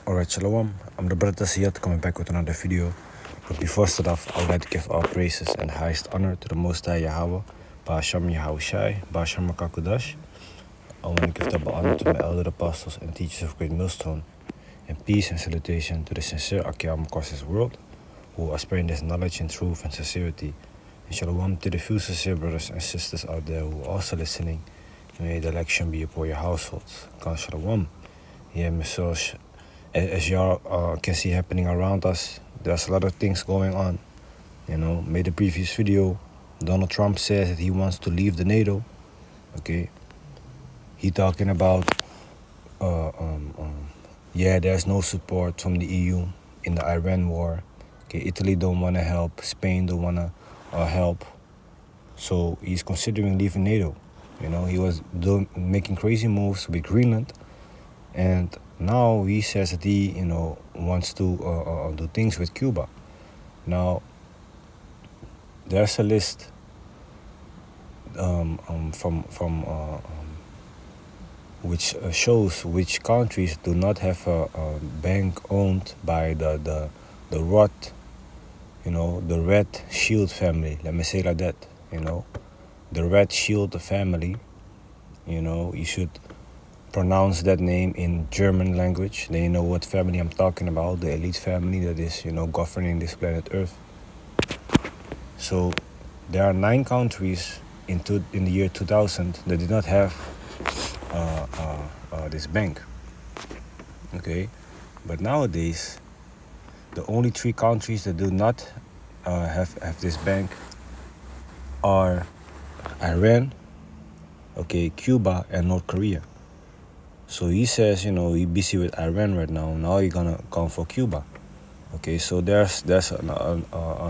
Alright, shalom. I'm the brother Siyat coming back with another video. But before I start off, I would like to give all praises and highest honor to the Most High Yahawah, Ba'asham Yahushai, Ba'asham Makakudash. I want to give double honor to my elder apostles and teachers of Great Millstone, and peace and salutation to the sincere Akiyam across this world, who are spreading this knowledge and truth and sincerity. And shalom to the few sincere brothers and sisters out there who are also listening. May the election be upon your households. God shalom. Yeah, Mr. As y'all can see happening around us, there's a lot of things going on. You know, made the previous video, Donald Trump says that he wants to leave the NATO. Okay, he talking about yeah, there's no support from the EU in the Iran war. Okay, Italy don't want to help, Spain don't want to help, so he's considering leaving NATO. You know, he was making crazy moves with Greenland, and now he says that he, wants to do things with Cuba. Now, there's a list from which shows which countries do not have a bank owned by the Roth, the Red Shield family. Let me say it like that. The Red Shield family. You should pronounce that name in German language. Then you know what family I'm talking about, the elite family that is, governing this planet Earth. So there are 9 countries in the year 2000 that did not have this bank. Okay, but nowadays the only 3 countries that do not have this bank are Iran, okay, Cuba, and North Korea. So he says, he's busy with Iran right now. Now he's gonna come for Cuba. Okay, so there's an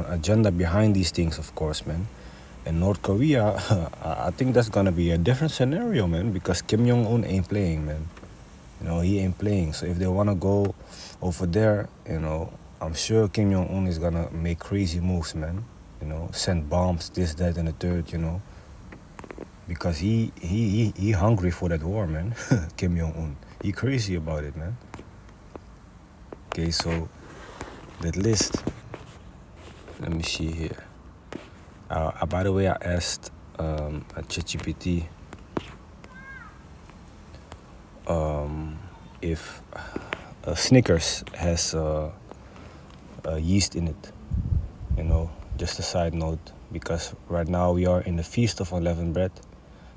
agenda behind these things, of course, man. And North Korea, I think that's gonna be a different scenario, man, because Kim Jong-un ain't playing, man. He ain't playing. So if they wanna go over there, I'm sure Kim Jong-un is gonna make crazy moves, man. Send bombs, this, that, and the third, because he hungry for that war, man. Kim Jong-un, he crazy about it, man. Okay, so that list, let me see here. By the way, I asked ChatGPT if Snickers has yeast in it. Just a side note, because right now we are in the Feast of Unleavened Bread.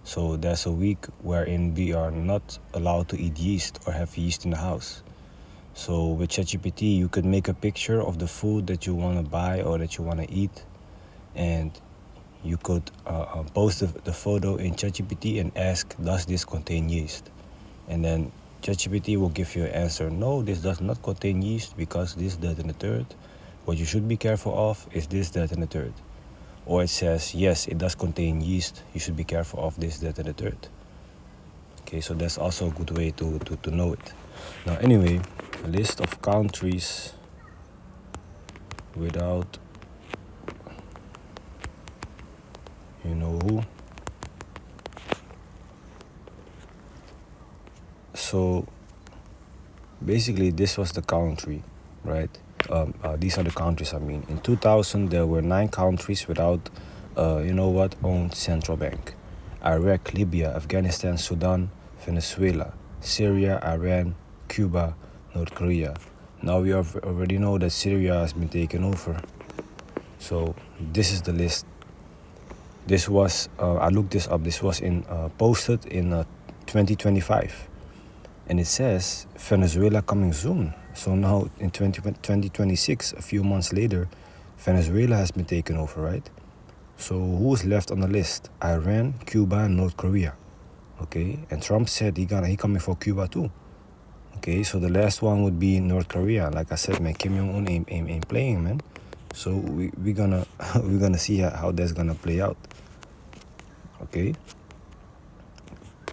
So there's a week wherein we are not allowed to eat yeast or have yeast in the house. So with ChatGPT, you could make a picture of the food that you want to buy or that you want to eat, and you could post the photo in ChatGPT and ask, does this contain yeast? And then ChatGPT will give you an answer, no, this does not contain yeast because this, that, and the third. What you should be careful of is this, that, and the third. Or it says, yes, it does contain yeast. You should be careful of this, that, and the third. Okay, so that's also a good way to know it. Now, anyway, a list of countries without, who. So, basically, this was the country, right? These are the countries, I mean. In 2000, there were 9 countries without, owned central bank. Iraq, Libya, Afghanistan, Sudan, Venezuela, Syria, Iran, Cuba, North Korea. Now we already know that Syria has been taken over. So this is the list. This was, I looked this up, this was posted in 2025. And it says Venezuela coming soon. So now in 2026, a few months later, Venezuela has been taken over, right? So who's left on the list? Iran, Cuba, and North Korea. Okay, and Trump said he coming for Cuba too. Okay, so the last one would be North Korea. Like I said, man, Kim Jong-un ain't playing, man. So we're gonna see how that's gonna play out. Okay,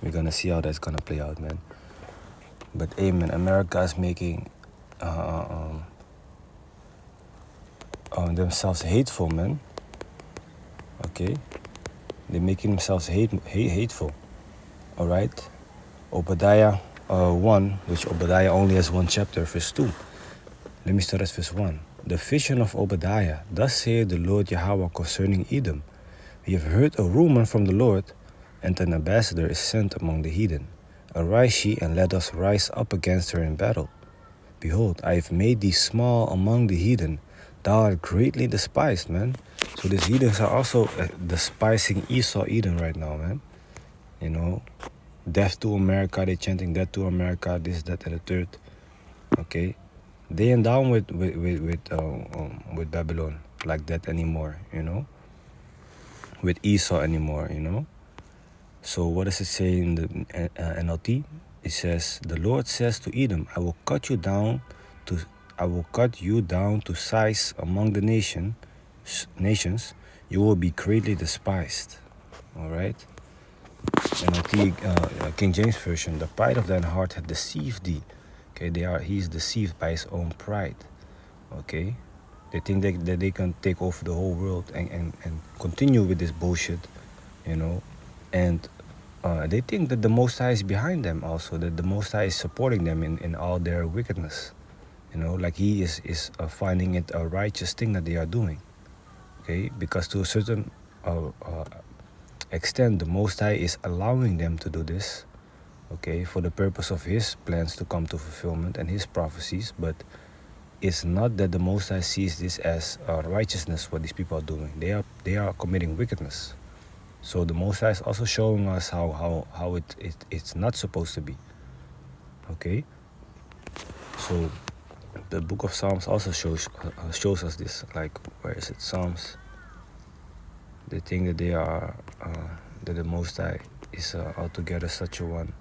we're gonna see how that's gonna play out, man. But hey, man, America is making themselves hateful, man. Okay, they're making themselves hateful. All right, Obadiah 1, which Obadiah only has one chapter, verse 2. Let me start at verse 1. The vision of Obadiah. Thus saith the Lord Yahawah concerning Edom. We have heard a rumor from the Lord, and an ambassador is sent among the heathen. Arise ye, and let us rise up against her in battle. Behold, I have made thee small among the heathen. Thou art greatly despised, man. So these heathens are also despising Esau, Edom right now, man. You know, death to America, they chanting death to America, this, that, and the third. Okay, they ain't down with Babylon like that anymore, you know, with Esau anymore, you know. So what does it say in the NLT? It says, the Lord says to Edom, I will cut you down to size among the nations. You will be greatly despised. All right. NLT, King James Version, the pride of thine heart hath deceived thee. Okay, he is deceived by his own pride. Okay, they think that they can take over the whole world and continue with this bullshit, you know, and they think that the Most High is behind them also, that the Most High is supporting them in all their wickedness, you know, like he is finding it a righteous thing that they are doing. Okay, because to a certain extent, the Most High is allowing them to do this, okay, for the purpose of his plans to come to fulfillment and his prophecies. But it's not that the Most High sees this as righteousness, what these people are doing. They are committing wickedness. So the Most High is also showing us how it's not supposed to be. Okay. So the book of Psalms also shows us this. Like, where is it? Psalms. They think that they are that the Most High is altogether such a one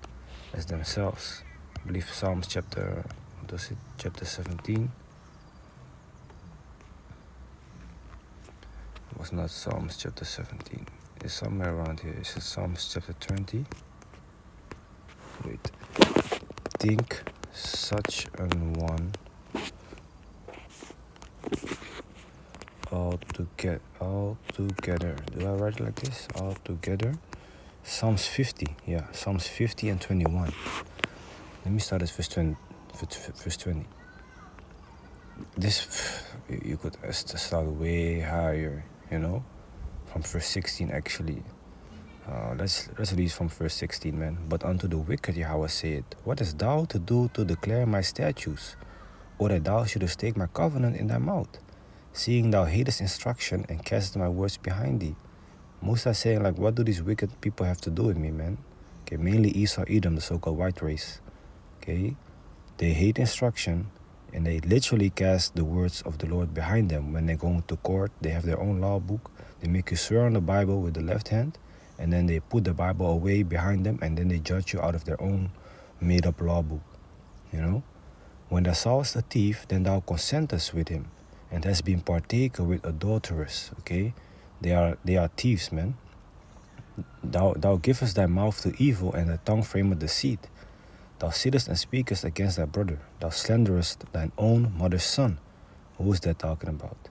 as themselves. I believe Psalms chapter 17. It was not Psalms chapter 17. It's somewhere around here. It's Psalms chapter 20. Wait. Think such an one altogether. Do I write it like this? Altogether. Psalms 50. Yeah, Psalms 50 and 21. Let me start at verse 20. This, you could start way higher, you know, from verse 16 actually. Let's read from verse 16, man. But unto the wicked Yahawah saith, what hast thou to do to declare my statutes, or that thou shouldest take my covenant in thy mouth, seeing thou hatest instruction and castest my words behind thee? Most are saying, like, what do these wicked people have to do with me, man? Okay, mainly Esau, Edom, the so-called white race. Okay, they hate instruction, and they literally cast the words of the Lord behind them. When they go to court, they have their own law book. They make you swear on the Bible with the left hand, and then they put the Bible away behind them, and then they judge you out of their own made-up law book. You know, when thou sawest a thief, then thou consentest with him, and hast been partaker with adulterers. Okay, they are thieves, man. Thou givest thy mouth to evil, and thy tongue frameth deceit. Thou sittest and speakest against thy brother. Thou slanderest thine own mother's son. Who is that talking about?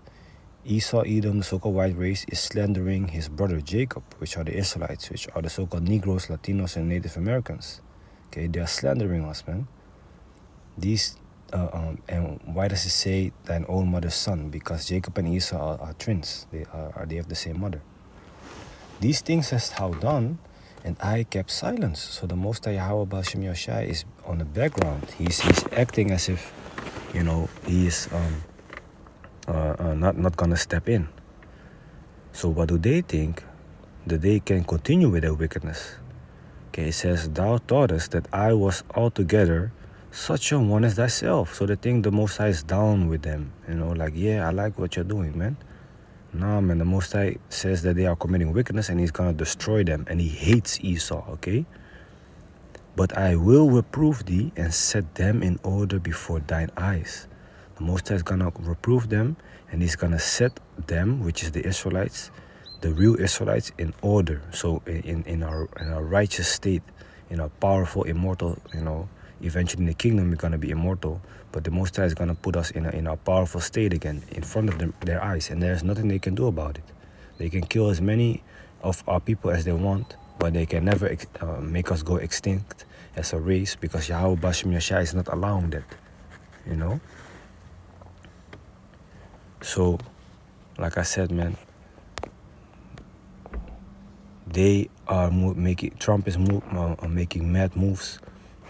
Esau, Edom, the so-called white race, is slandering his brother Jacob, which are the Israelites, which are the so-called Negroes, Latinos, and Native Americans. Okay, they are slandering us, man. These, and why does it say thine own mother's son? Because Jacob and Esau are twins. They have the same mother. These things hast thou done, and I kept silence. So the Most High Yahawah Baal Shem Yahushua is on the background. He's acting as if, you know, he is not gonna step in. So what do they think? That they can continue with their wickedness. Okay, it says, thou thoughtest that I was altogether such a one as thyself. So they think the Most High is down with them. You know, like, yeah, I like what you're doing, man. Nah, man, the Most High says that they are committing wickedness and he's gonna destroy them. And he hates Esau, okay? But I will reprove thee and set them in order before thine eyes. The Most High is gonna reprove them, and he's gonna set them, which is the Israelites, the real Israelites, in order. So in our righteous state, in our powerful, immortal, you know, eventually in the kingdom we're gonna be immortal. But the Most High is gonna put us in our powerful state again, in front of their eyes, and there's nothing they can do about it. They can kill as many of our people as they want, but they can never make us go extinct as a race, because Yahawah Bashem Yashai is not allowing that, you know. So, like I said, man, they are Trump is making mad moves.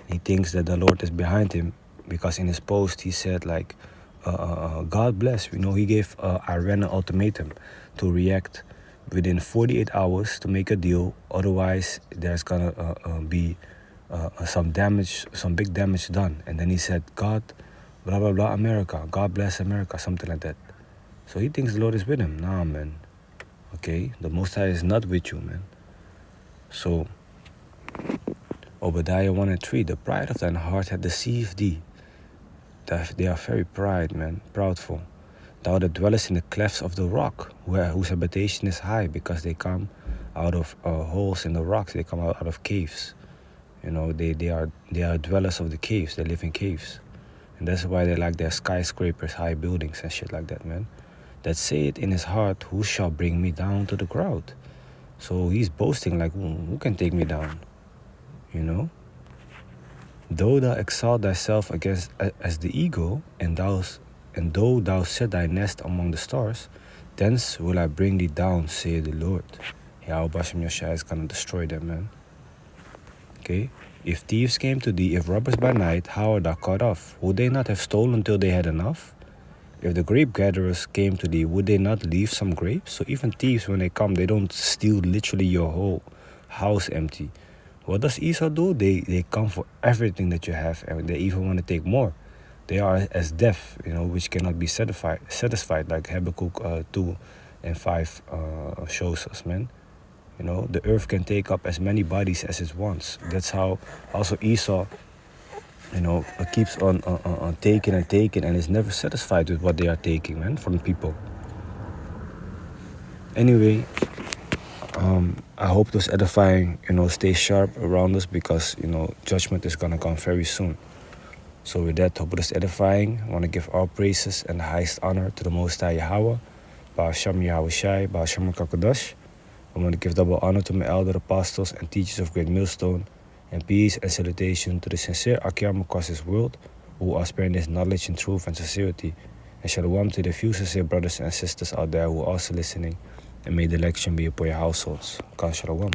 He thinks that the Lord is behind him, because in his post he said like, God bless. You know, he gave Iran an ultimatum to react within 48 hours to make a deal. Otherwise, there's gonna be some damage, some big damage done. And then he said, God, blah blah blah, America, God bless America, something like that. So he thinks the Lord is with him. Nah, man. Okay, the Most High is not with you, man. So, Obadiah 1 and 3, the pride of thine heart hath deceived thee. They are very proudful. Thou that dwellest in the clefts of the rock, whose habitation is high, because they come out of holes in the rocks. They come out of caves. You know, they are dwellers of the caves. They live in caves, and that's why they like their skyscrapers, high buildings, and shit like that, man. That saith in his heart, who shall bring me down to the ground? So he's boasting like, who can take me down? You know. Though thou exalt thyself against as the eagle, and though thou set thy nest among the stars, thence will I bring thee down, saith the Lord. Yahawah Bashem Yashai is gonna destroy them, man. Okay? If thieves came to thee, if robbers by night, how art thou cut off? Would they not have stolen till they had enough? If the grape gatherers came to thee, would they not leave some grapes? So even thieves, when they come, they don't steal literally your whole house empty. What does Esau do? They come for everything that you have, and they even want to take more. They are as deaf, you know, which cannot be satisfied, like Habakkuk 2 and 5 shows us, man. You know, the earth can take up as many bodies as it wants. That's how also Esau, you know, keeps on taking and taking, and is never satisfied with what they are taking, man, from people. Anyway, I hope those edifying, you know, stay sharp around us, because, you know, judgment is gonna come very soon. So with that, hope it is edifying. I want to give all praises and the highest honor to the Most High Yahawah, Ba'asham Yahweh Shai, Ba'asham Kakadash. I want to give double honor to my elder apostles and teachers of Great Millstone, and peace and salutation to the sincere Akyam across this world, who are spreading this knowledge in truth and sincerity. And shalom to the few sincere brothers and sisters out there who are also listening, and may the election be upon your households. Khan shalom.